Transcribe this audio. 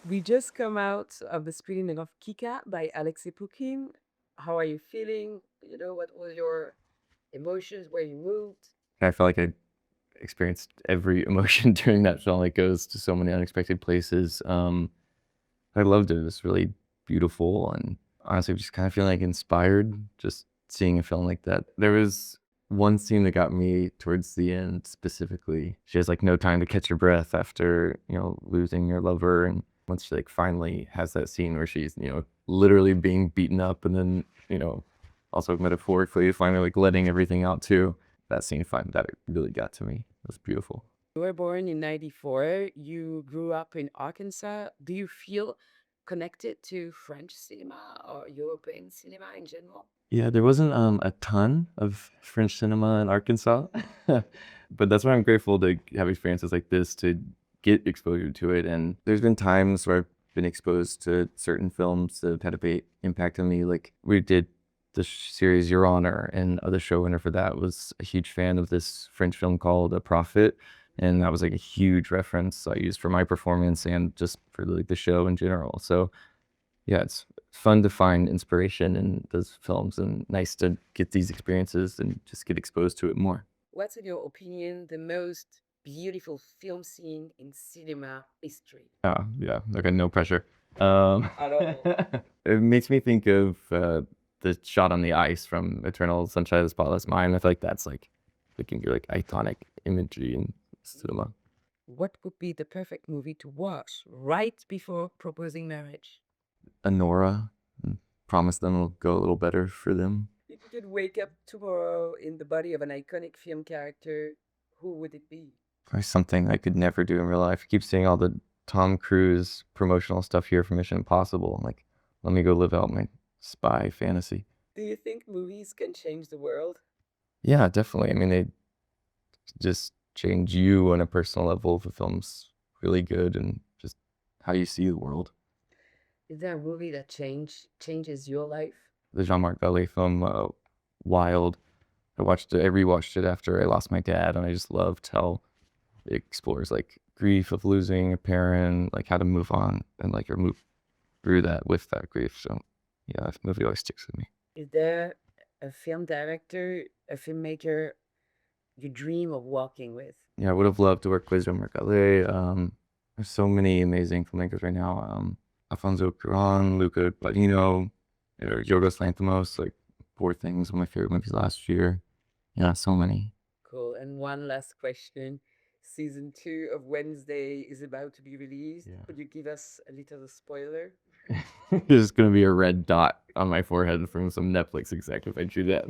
We just come out of the screening of Kika by Alexe Poukine. How are you feeling? What was your emotions? Where you moved? I felt like I experienced every emotion during that film. It goes to so many unexpected places. I loved it. It was really beautiful and honestly just kind of feeling like inspired just seeing a film like that. There was one scene that got me towards the end specifically. She has like no time to catch her breath after, losing your lover. And once she like finally has that scene where she's, literally being beaten up and then, also metaphorically finally like letting everything out too. That scene that really got to me. It was beautiful. You were born in 94. You grew up in Arkansas. Do you feel connected to French cinema or European cinema in general? Yeah, there wasn't a ton of French cinema in Arkansas, but that's why I'm grateful to have experiences like this to get exposure to it. And there's been times where I've been exposed to certain films that have had a big impact on me. Like we did the series Your Honor, and the showrunner for that was a huge fan of this French film called A Prophet, and that was like a huge reference I used for my performance and just for like the show in general. So yeah, it's fun to find inspiration in those films and nice to get these experiences and just get exposed to it more. What's, in your opinion, the most beautiful film scene in cinema history? Yeah, okay, no pressure. Um, At all. it makes me think of the shot on the ice from Eternal Sunshine of the Spotless Mind. I feel like that's like looking your like iconic imagery in cinema. What would be the perfect movie to watch right before proposing marriage? Anora, promise them it'll go a little better for them. If you could wake up tomorrow in the body of an iconic film character, who would it be? Probably something I could never do in real life. I keep seeing all the Tom Cruise promotional stuff here for Mission Impossible. I'm like, let me go live out my spy fantasy. Do you think movies can change the world? Yeah, definitely. I mean, they just change you on a personal level if a film's really good and just how you see the world. Is there a movie that changes your life? The Jean-Marc Vallée film, Wild. I rewatched it after I lost my dad, and I just loved how it explores like grief of losing a parent, like how to move on and like or move through that with that grief. So yeah, that movie always sticks with me. Is there a film director, a filmmaker you dream of working with? Yeah, I would have loved to work with Jean-Marc Vallée. There's so many amazing filmmakers right now. Alfonso Cuarón, Luca Guadagnino, or Yorgos Lanthimos, like Poor Things, one of my favorite movies last year. Yeah, so many. Cool. And one last question. Season 2 of Wednesday is about to be released. Yeah. Could you give us a little spoiler? There's gonna be a red dot on my forehead from some Netflix exec if I do that.